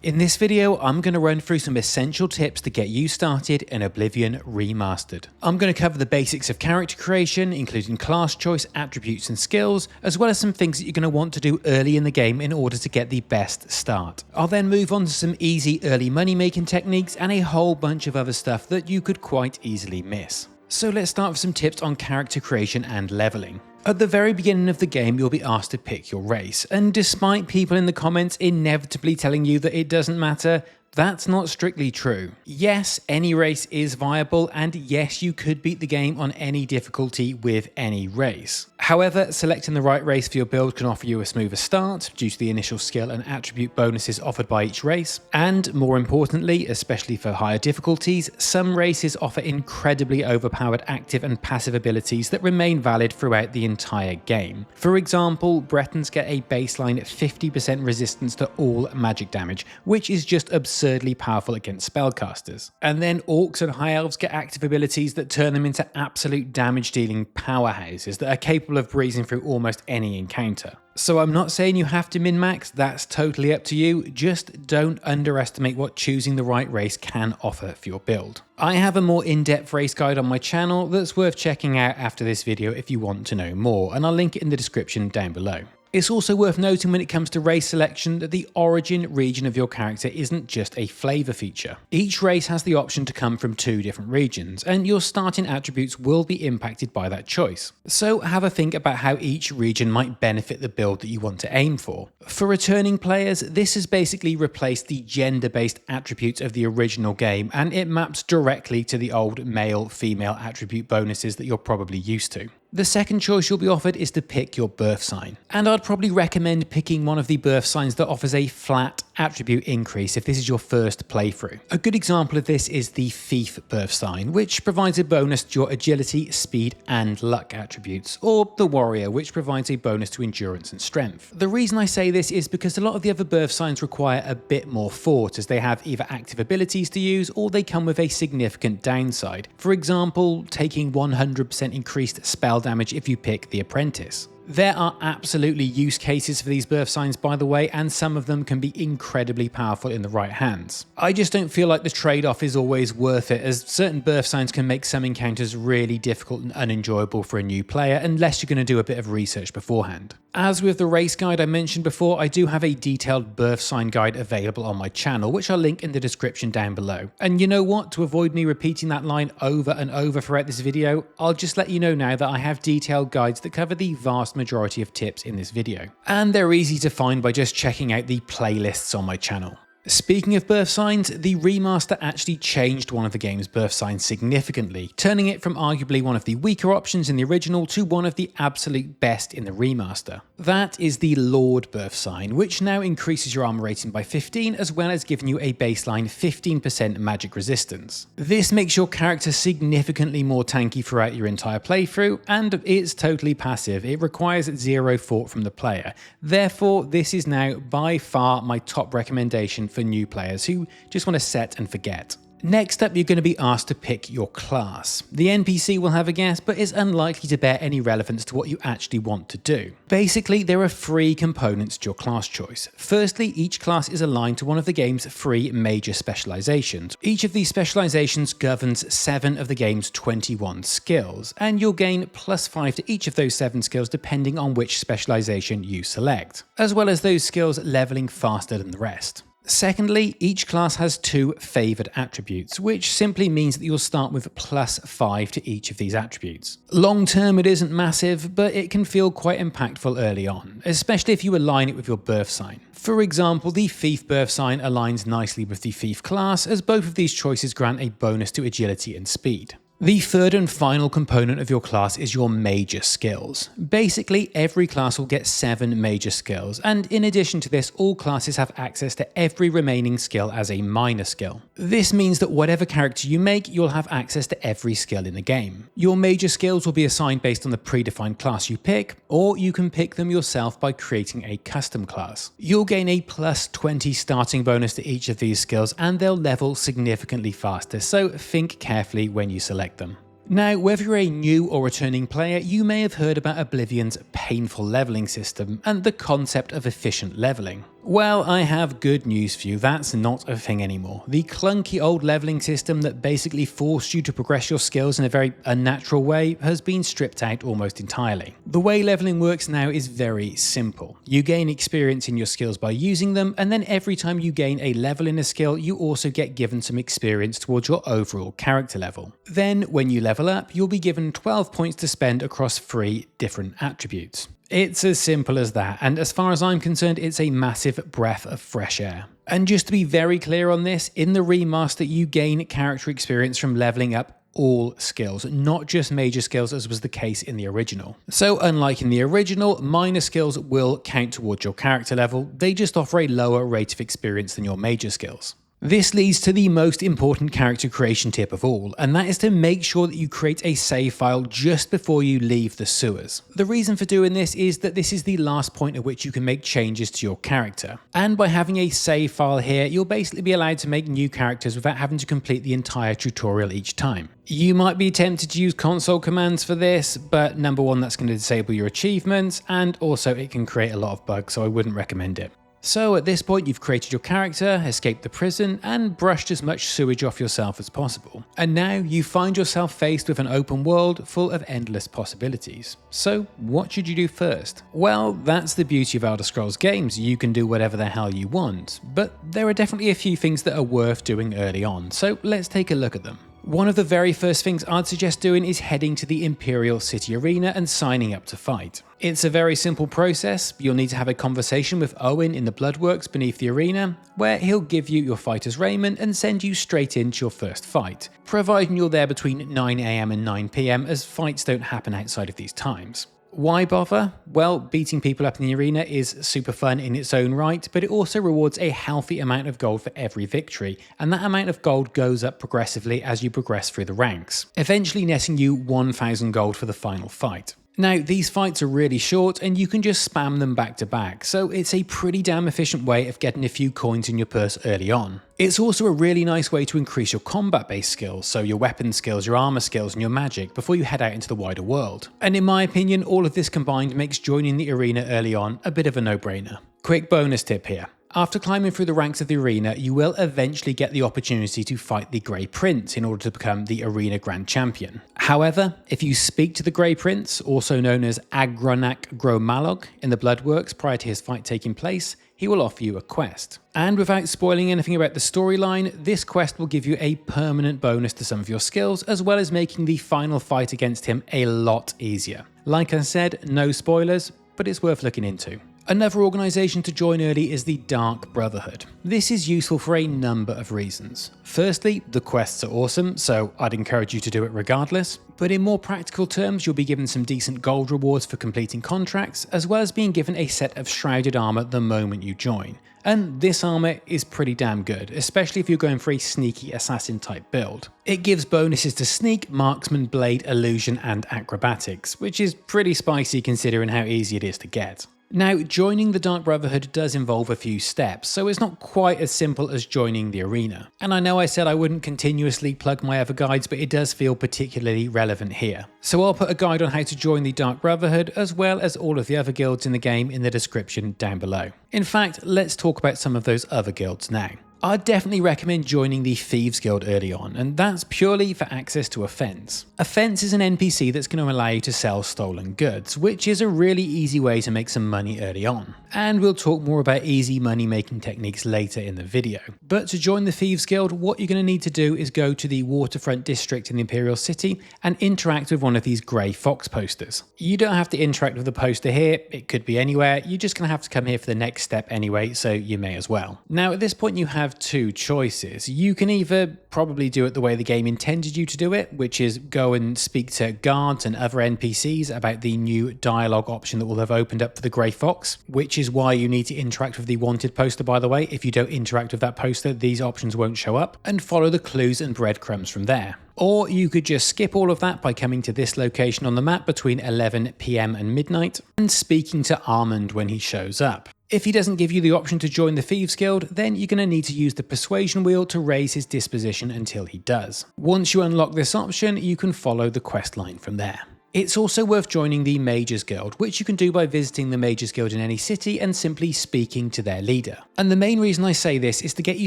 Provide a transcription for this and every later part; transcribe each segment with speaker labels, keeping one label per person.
Speaker 1: In this video, I'm going to run through some essential tips to get you started in Oblivion Remastered. I'm going to cover the basics of character creation, including class choice, attributes and skills, as well as some things that you're going to want to do early in the game in order to get the best start. I'll then move on to some easy early money making techniques and a whole bunch of other stuff that you could quite easily miss. So let's start with some tips on character creation and leveling. At the very beginning of the game, you'll be asked to pick your race, and despite people in the comments inevitably telling you that it doesn't matter, that's not strictly true. Yes, any race is viable, and yes, you could beat the game on any difficulty with any race. However, selecting the right race for your build can offer you a smoother start due to the initial skill and attribute bonuses offered by each race, and more importantly, especially for higher difficulties, some races offer incredibly overpowered active and passive abilities that remain valid throughout the entire game. For example, Bretons get a baseline 50% resistance to all magic damage, which is just absurdly powerful against spellcasters. And then Orcs and High Elves get active abilities that turn them into absolute damage dealing powerhouses that are capable of breezing through almost any encounter. So I'm not saying you have to min-max, that's totally up to you, just don't underestimate what choosing the right race can offer for your build. I have a more in-depth race guide on my channel that's worth checking out after this video if you want to know more, and I'll link it in the description down below. It's also worth noting when it comes to race selection that the origin region of your character isn't just a flavor feature. Each race has the option to come from 2 different regions, and your starting attributes will be impacted by that choice. So have a think about how each region might benefit the build that you want to aim for. For returning players, this has basically replaced the gender-based attributes of the original game, and it maps directly to the old male-female attribute bonuses that you're probably used to. The second choice you'll be offered is to pick your birth sign, and I'd probably recommend picking one of the birth signs that offers a flat attribute increase if this is your first playthrough. A good example of this is the Thief birth sign, which provides a bonus to your agility, speed and luck attributes, or the Warrior, which provides a bonus to endurance and strength. The reason I say this is because a lot of the other birth signs require a bit more thought, as they have either active abilities to use or they come with a significant downside. For example, taking 100% increased spell damage if you pick the Apprentice. There are absolutely use cases for these birth signs, by the way, and some of them can be incredibly powerful in the right hands. I just don't feel like the trade-off is always worth it, as certain birth signs can make some encounters really difficult and unenjoyable for a new player unless you're going to do a bit of research beforehand. As with the race guide I mentioned before, I do have a detailed birth sign guide available on my channel, which I'll link in the description down below. And you know what? To avoid me repeating that line over and over throughout this video, I'll just let you know now that I have detailed guides that cover the vast majority of tips in this video. And they're easy to find by just checking out the playlists on my channel. Speaking of birth signs, the remaster actually changed one of the game's birth signs significantly, turning it from arguably one of the weaker options in the original to one of the absolute best in the remaster. That is the Lord birth sign, which now increases your armor rating by 15 as well as giving you a baseline 15% magic resistance. This makes your character significantly more tanky throughout your entire playthrough, and it's totally passive. It requires 0 thought from the player. Therefore, this is now by far my top recommendation for new players who just want to set and forget. Next up, you're going to be asked to pick your class. The NPC will have a guess, but is unlikely to bear any relevance to what you actually want to do. Basically, there are 3 components to your class choice. Firstly, each class is aligned to one of the game's 3 major specializations. Each of these specializations governs 7 of the game's 21 skills, and you'll gain +5 to each of those 7 skills depending on which specialization you select, as well as those skills leveling faster than the rest. Secondly, each class has 2 favoured attributes, which simply means that you'll start with +5 to each of these attributes. Long term it isn't massive, but it can feel quite impactful early on, especially if you align it with your birth sign. For example, the Thief birth sign aligns nicely with the Thief class, as both of these choices grant a bonus to agility and speed. The third and final component of your class is your major skills. Basically, every class will get 7 major skills, and in addition to this, all classes have access to every remaining skill as a minor skill. This means that whatever character you make, you'll have access to every skill in the game. Your major skills will be assigned based on the predefined class you pick, or you can pick them yourself by creating a custom class. You'll gain a +20 starting bonus to each of these skills, and they'll level significantly faster, so think carefully when you select them. Now, whether you're a new or returning player, you may have heard about Oblivion's painful leveling system and the concept of efficient leveling. Well, I have good news for you, that's not a thing anymore. The clunky old leveling system that basically forced you to progress your skills in a very unnatural way has been stripped out almost entirely. The way leveling works now is very simple. You gain experience in your skills by using them, and then every time you gain a level in a skill, you also get given some experience towards your overall character level. Then, when you level up, you'll be given 12 points to spend across 3 different attributes. It's as simple as that, and as far as I'm concerned, it's a massive breath of fresh air. And just to be very clear on this, in the remaster you gain character experience from leveling up all skills, not just major skills as was the case in the original. So unlike in the original, minor skills will count towards your character level, they just offer a lower rate of experience than your major skills. This leads to the most important character creation tip of all, and that is to make sure that you create a save file just before you leave the sewers. The reason for doing this is that this is the last point at which you can make changes to your character. And by having a save file here, you'll basically be allowed to make new characters without having to complete the entire tutorial each time. You might be tempted to use console commands for this, but number one, that's going to disable your achievements, and also it can create a lot of bugs, so I wouldn't recommend it. So at this point you've created your character, escaped the prison, and brushed as much sewage off yourself as possible. And now you find yourself faced with an open world full of endless possibilities. So what should you do first? Well, that's the beauty of Elder Scrolls games, you can do whatever the hell you want, but there are definitely a few things that are worth doing early on, so let's take a look at them. One of the very first things I'd suggest doing is heading to the Imperial City Arena and signing up to fight. It's a very simple process. You'll need to have a conversation with Owen in the Bloodworks beneath the arena, where he'll give you your fighter's raiment and send you straight into your first fight, providing you're there between 9 AM and 9 PM as fights don't happen outside of these times. Why bother? Well, beating people up in the arena is super fun in its own right, but it also rewards a healthy amount of gold for every victory, and that amount of gold goes up progressively as you progress through the ranks, eventually netting you 1000 gold for the final fight. Now, these fights are really short and you can just spam them back to back, so it's a pretty damn efficient way of getting a few coins in your purse early on. It's also a really nice way to increase your combat-based skills, so your weapon skills, your armor skills, and your magic before you head out into the wider world. And in my opinion, all of this combined makes joining the arena early on a bit of a no-brainer. Quick bonus tip here. After climbing through the ranks of the arena, you will eventually get the opportunity to fight the Grey Prince in order to become the Arena Grand Champion. However, if you speak to the Grey Prince, also known as Agronak Gromalog, in the Bloodworks prior to his fight taking place, he will offer you a quest. And without spoiling anything about the storyline, this quest will give you a permanent bonus to some of your skills, as well as making the final fight against him a lot easier. Like I said, no spoilers, but it's worth looking into. Another organisation to join early is the Dark Brotherhood. This is useful for a number of reasons. Firstly, the quests are awesome, so I'd encourage you to do it regardless. But in more practical terms, you'll be given some decent gold rewards for completing contracts, as well as being given a set of shrouded armour the moment you join. And this armour is pretty damn good, especially if you're going for a sneaky assassin type build. It gives bonuses to sneak, marksman, blade, illusion and acrobatics, which is pretty spicy considering how easy it is to get. Now, joining the Dark Brotherhood does involve a few steps, so it's not quite as simple as joining the arena. And I know I said I wouldn't continuously plug my other guides, but it does feel particularly relevant here. So I'll put a guide on how to join the Dark Brotherhood, as well as all of the other guilds in the game in the description down below. In fact, let's talk about some of those other guilds now. I'd definitely recommend joining the Thieves Guild early on, and that's purely for access to a fence. A fence is an NPC that's going to allow you to sell stolen goods, which is a really easy way to make some money early on. And we'll talk more about easy money making techniques later in the video. But to join the Thieves Guild, what you're going to need to do is go to the waterfront district in the Imperial City and interact with one of these grey fox posters. You don't have to interact with the poster here, it could be anywhere, you're just going to have to come here for the next step anyway, so you may as well. Now at this point you have two choices. You can either probably do it the way the game intended you to do it, which is go and speak to guards and other NPCs about the new dialogue option that will have opened up for the Grey Fox, which is why you need to interact with the wanted poster, by the way. If you don't interact with that poster, these options won't show up, and follow the clues and breadcrumbs from there. Or you could just skip all of that by coming to this location on the map between 11 PM and midnight and speaking to Armand when he shows up. If he doesn't give you the option to join the Thieves Guild, then you're going to need to use the Persuasion wheel to raise his disposition until he does. Once you unlock this option, you can follow the quest line from there. It's also worth joining the Mages Guild, which you can do by visiting the Mages Guild in any city and simply speaking to their leader. And the main reason I say this is to get you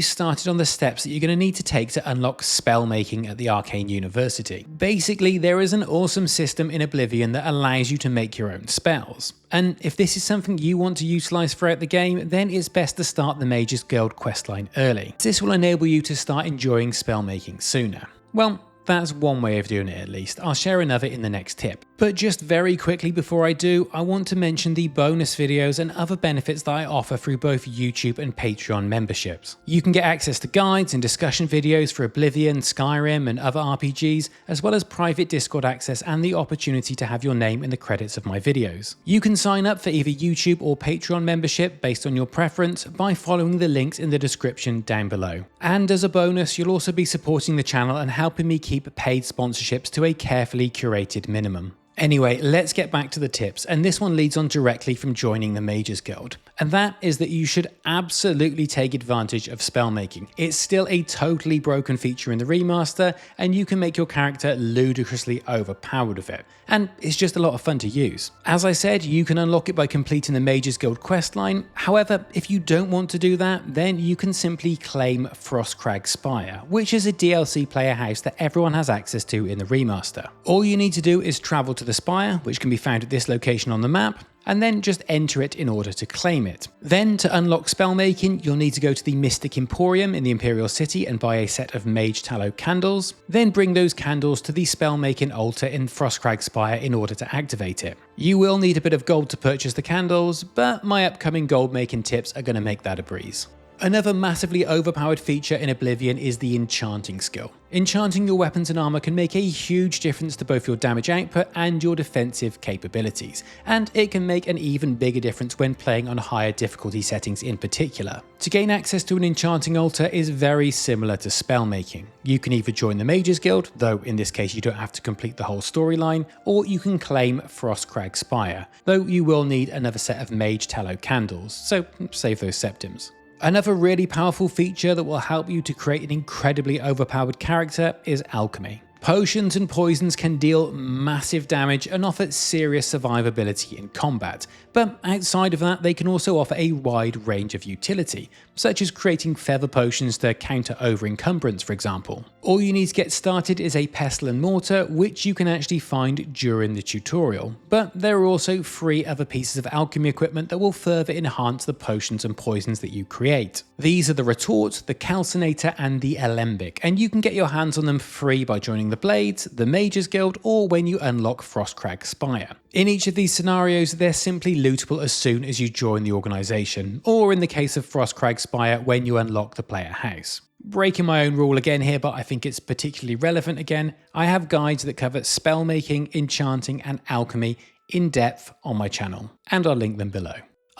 Speaker 1: started on the steps that you're going to need to take to unlock spell making at the Arcane University. Basically, there is an awesome system in Oblivion that allows you to make your own spells. And if this is something you want to utilise throughout the game, then it's best to start the Mages Guild questline early. This will enable you to start enjoying spell making sooner. Well, that's one way of doing it at least. I'll share another in the next tip. But just very quickly before I do, I want to mention the bonus videos and other benefits that I offer through both YouTube and Patreon memberships. You can get access to guides and discussion videos for Oblivion, Skyrim and other RPGs, as well as private Discord access and the opportunity to have your name in the credits of my videos. You can sign up for either YouTube or Patreon membership based on your preference by following the links in the description down below. And as a bonus, you'll also be supporting the channel and helping me keep paid sponsorships to a carefully curated minimum. Anyway, let's get back to the tips, and this one leads on directly from joining the Mages Guild. And that is that you should absolutely take advantage of spellmaking. It's still a totally broken feature in the remaster, and you can make your character ludicrously overpowered with it. And it's just a lot of fun to use. As I said, you can unlock it by completing the Mages Guild questline. However, if you don't want to do that, then you can simply claim Frostcrag Spire, which is a DLC player house that everyone has access to in the remaster. All you need to do is travel to the spire, which can be found at this location on the map, and then just enter it in order to claim it. Then, to unlock spellmaking, you'll need to go to the Mystic Emporium in the Imperial City and buy a set of Mage Tallow candles, then bring those candles to the spellmaking altar in Frostcrag Spire in order to activate it. You will need a bit of gold to purchase the candles, but my upcoming gold making tips are going to make that a breeze. Another massively overpowered feature in Oblivion is the enchanting skill. Enchanting your weapons and armor can make a huge difference to both your damage output and your defensive capabilities, and it can make an even bigger difference when playing on higher difficulty settings in particular. To gain access to an enchanting altar is very similar to spellmaking. You can either join the Mages Guild, though in this case you don't have to complete the whole storyline, or you can claim Frostcrag Spire, though you will need another set of Mage Tallow candles, so save those septims. Another really powerful feature that will help you to create an incredibly overpowered character is alchemy. Potions and poisons can deal massive damage and offer serious survivability in combat, but outside of that they can also offer a wide range of utility, such as creating feather potions to counter over-encumbrance for example. All you need to get started is a pestle and mortar, which you can actually find during the tutorial, but there are also 3 other pieces of alchemy equipment that will further enhance the potions and poisons that you create. These are the retort, the calcinator and the alembic, and you can get your hands on them free by joining the Blades, the Mages Guild, or when you unlock Frostcrag Spire. In each of these scenarios, they're simply lootable as soon as you join the organisation, or in the case of Frostcrag Spire, when you unlock the player house. Breaking my own rule again here, but I think it's particularly relevant again, I have guides that cover spellmaking, enchanting and alchemy in depth on my channel, and I'll link them below.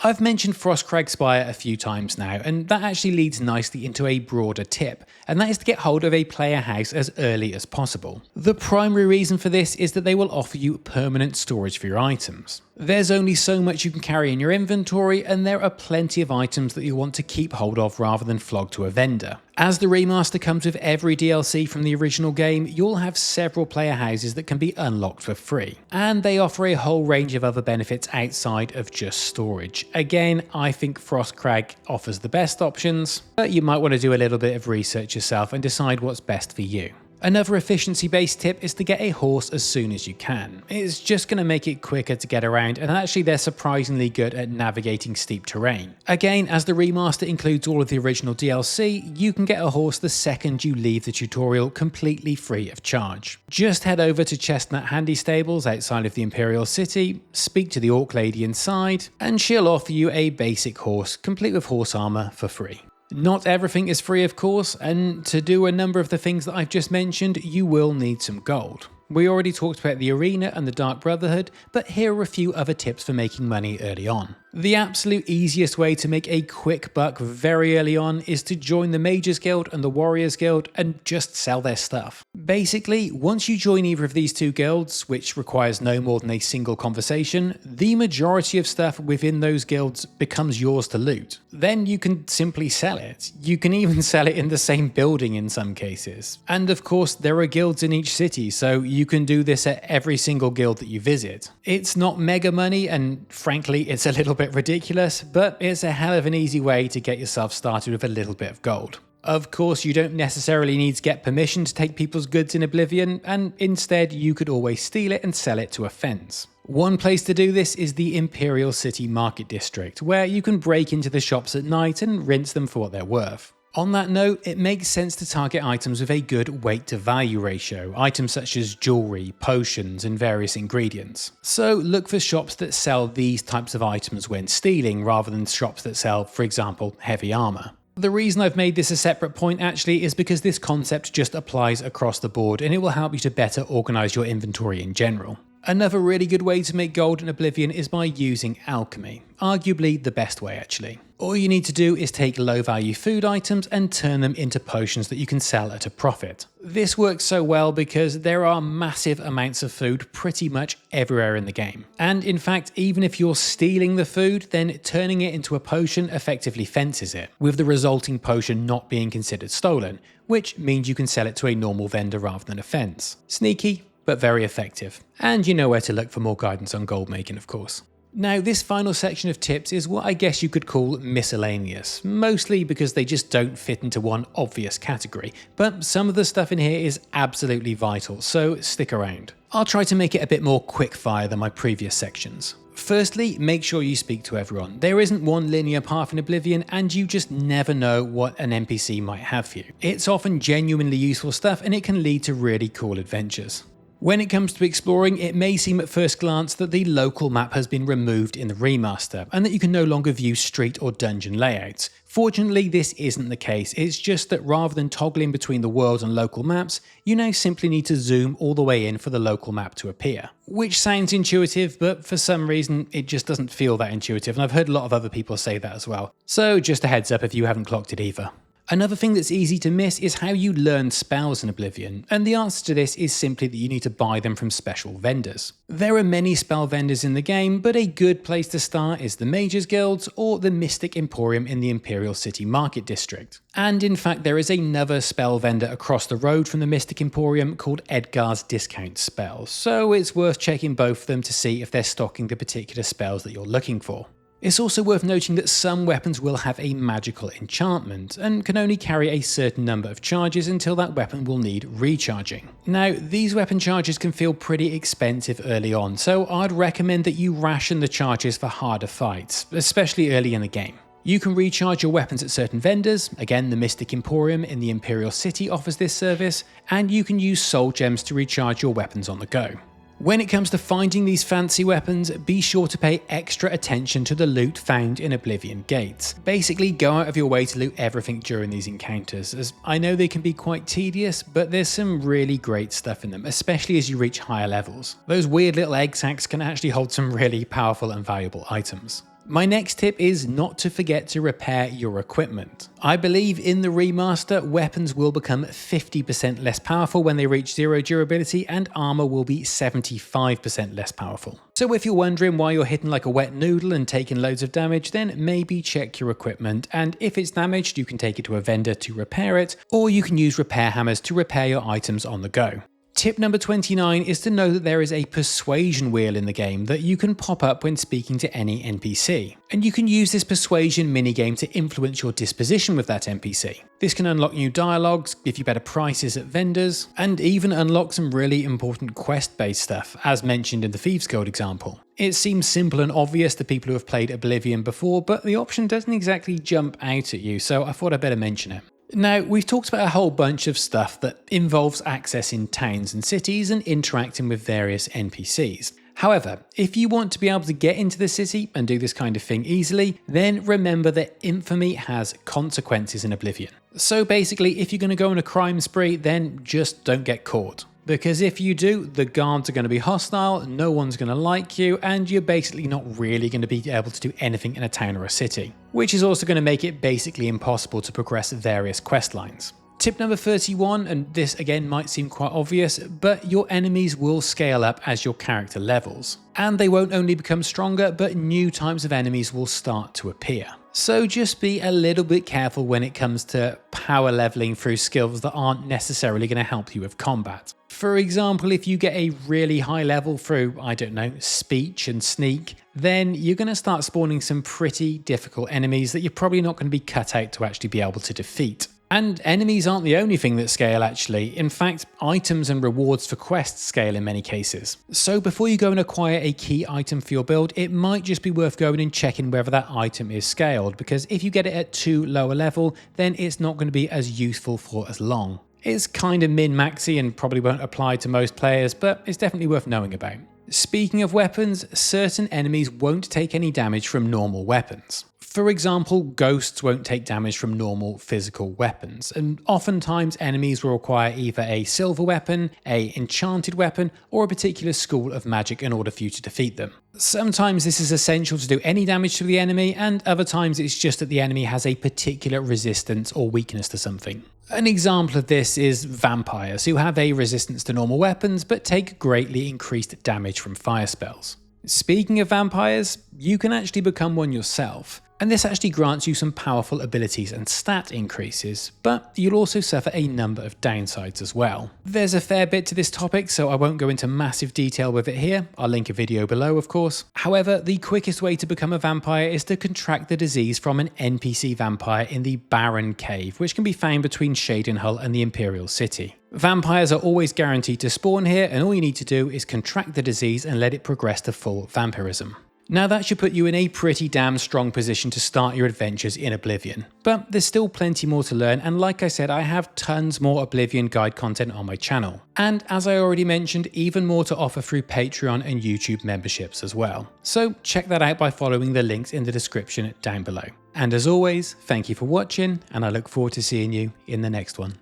Speaker 1: I've mentioned Frostcrag Spire a few times now, and that actually leads nicely into a broader tip, and that is to get hold of a player house as early as possible. The primary reason for this is that they will offer you permanent storage for your items. There's only so much you can carry in your inventory, and there are plenty of items that you'll want to keep hold of rather than flog to a vendor. As the remaster comes with every DLC from the original game, you'll have several player houses that can be unlocked for free, and they offer a whole range of other benefits outside of just storage. Again, I think Frostcrag offers the best options, but you might want to do a little bit of research yourself and decide what's best for you. Another efficiency-based tip is to get a horse as soon as you can. It's just going to make it quicker to get around, and actually they're surprisingly good at navigating steep terrain. Again, as the remaster includes all of the original DLC, you can get a horse the second you leave the tutorial completely free of charge. Just head over to Chestnut Handy Stables outside of the Imperial City, speak to the Orc Lady inside, and she'll offer you a basic horse, complete with horse armor, for free. Not everything is free of course, and to do a number of the things that I've just mentioned, you will need some gold. We already talked about the arena and the Dark Brotherhood, but here are a few other tips for making money early on. The absolute easiest way to make a quick buck very early on is to join the Mages Guild and the Warriors Guild and just sell their stuff. Basically, once you join either of these two guilds, which requires no more than a single conversation, the majority of stuff within those guilds becomes yours to loot. Then you can simply sell it. You can even sell it in the same building in some cases. And of course, there are guilds in each city, so you can do this at every single guild that you visit. It's not mega money, and frankly, it's a little bit ridiculous, but it's a hell of an easy way to get yourself started with a little bit of gold. Of course, you don't necessarily need to get permission to take people's goods in Oblivion, and instead you could always steal it and sell it to a fence. One place to do this is the Imperial City Market District, where you can break into the shops at night and rinse them for what they're worth. On that note, it makes sense to target items with a good weight to value ratio, items such as jewelry, potions, and various ingredients. So look for shops that sell these types of items when stealing, rather than shops that sell, for example, heavy armor. The reason I've made this a separate point actually is because this concept just applies across the board, and it will help you to better organize your inventory in general. Another really good way to make gold in Oblivion is by using alchemy, arguably the best way actually. All you need to do is take low value food items and turn them into potions that you can sell at a profit. This works so well because there are massive amounts of food pretty much everywhere in the game. And in fact, even if you're stealing the food, then turning it into a potion effectively fences it, with the resulting potion not being considered stolen, which means you can sell it to a normal vendor rather than a fence. Sneaky, but very effective. And you know where to look for more guidance on gold making, of course. Now, this final section of tips is what I guess you could call miscellaneous, mostly because they just don't fit into one obvious category, but some of the stuff in here is absolutely vital, so stick around. I'll try to make it a bit more quick fire than my previous sections. Firstly, make sure you speak to everyone. There isn't one linear path in Oblivion, and you just never know what an NPC might have for you. It's often genuinely useful stuff, and it can lead to really cool adventures. When it comes to exploring, it may seem at first glance that the local map has been removed in the remaster, and that you can no longer view street or dungeon layouts. Fortunately, this isn't the case. It's just that rather than toggling between the world and local maps, you now simply need to zoom all the way in for the local map to appear. Which sounds intuitive, but for some reason it just doesn't feel that intuitive, and I've heard a lot of other people say that as well. So just a heads up if you haven't clocked it either. Another thing that's easy to miss is how you learn spells in Oblivion, and the answer to this is simply that you need to buy them from special vendors. There are many spell vendors in the game, but a good place to start is the Mages Guilds or the Mystic Emporium in the Imperial City Market District. And in fact, there is another spell vendor across the road from the Mystic Emporium called Edgar's Discount Spells, so it's worth checking both of them to see if they're stocking the particular spells that you're looking for. It's also worth noting that some weapons will have a magical enchantment, and can only carry a certain number of charges until that weapon will need recharging. Now, these weapon charges can feel pretty expensive early on, so I'd recommend that you ration the charges for harder fights, especially early in the game. You can recharge your weapons at certain vendors, again the Mystic Emporium in the Imperial City offers this service, and you can use soul gems to recharge your weapons on the go. When it comes to finding these fancy weapons, be sure to pay extra attention to the loot found in Oblivion Gates. Basically, go out of your way to loot everything during these encounters, as I know they can be quite tedious, but there's some really great stuff in them, especially as you reach higher levels. Those weird little egg sacs can actually hold some really powerful and valuable items. My next tip is not to forget to repair your equipment. I believe in the remaster, weapons will become 50% less powerful when they reach 0 durability, and armor will be 75% less powerful. So if you're wondering why you're hitting like a wet noodle and taking loads of damage, then maybe check your equipment, and if it's damaged, you can take it to a vendor to repair it, or you can use repair hammers to repair your items on the go. Tip number 29 is to know that there is a persuasion wheel in the game that you can pop up when speaking to any NPC. And you can use this persuasion minigame to influence your disposition with that NPC. This can unlock new dialogues, give you better prices at vendors, and even unlock some really important quest-based stuff, as mentioned in the Thieves Guild example. It seems simple and obvious to people who have played Oblivion before, but the option doesn't exactly jump out at you, so I thought I'd better mention it. Now, we've talked about a whole bunch of stuff that involves accessing towns and cities and interacting with various NPCs. However, if you want to be able to get into the city and do this kind of thing easily, then remember that infamy has consequences in Oblivion. So basically, if you're going to go on a crime spree, then just don't get caught. Because if you do, the guards are going to be hostile, no one's going to like you, and you're basically not really going to be able to do anything in a town or a city, which is also going to make it basically impossible to progress various quest lines. Tip number 31, and this again might seem quite obvious, but your enemies will scale up as your character levels. And they won't only become stronger, but new types of enemies will start to appear. So just be a little bit careful when it comes to power leveling through skills that aren't necessarily going to help you with combat. For example, if you get a really high level through, I don't know, speech and sneak, then you're going to start spawning some pretty difficult enemies that you're probably not going to be cut out to actually be able to defeat. And enemies aren't the only thing that scale actually. In fact, items and rewards for quests scale in many cases. So before you go and acquire a key item for your build, it might just be worth going and checking whether that item is scaled, because if you get it at too low a level, then it's not going to be as useful for as long. It's kind of min-maxy and probably won't apply to most players, but it's definitely worth knowing about. Speaking of weapons, certain enemies won't take any damage from normal weapons. For example, ghosts won't take damage from normal physical weapons, and oftentimes enemies will require either a silver weapon, a enchanted weapon, or a particular school of magic in order for you to defeat them. Sometimes this is essential to do any damage to the enemy, and other times it's just that the enemy has a particular resistance or weakness to something. An example of this is vampires, who have a resistance to normal weapons but take greatly increased damage from fire spells. Speaking of vampires, you can actually become one yourself, and this actually grants you some powerful abilities and stat increases, but you'll also suffer a number of downsides as well. There's a fair bit to this topic, so I won't go into massive detail with it here. I'll link a video below, of course. However, the quickest way to become a vampire is to contract the disease from an NPC vampire in the Barren Cave, which can be found between Shadenhull and the Imperial City. Vampires are always guaranteed to spawn here, and all you need to do is contract the disease and let it progress to full vampirism. Now that should put you in a pretty damn strong position to start your adventures in Oblivion. But there's still plenty more to learn, and like I said, I have tons more Oblivion guide content on my channel. And as I already mentioned, even more to offer through Patreon and YouTube memberships as well. So check that out by following the links in the description down below. And as always, thank you for watching, and I look forward to seeing you in the next one.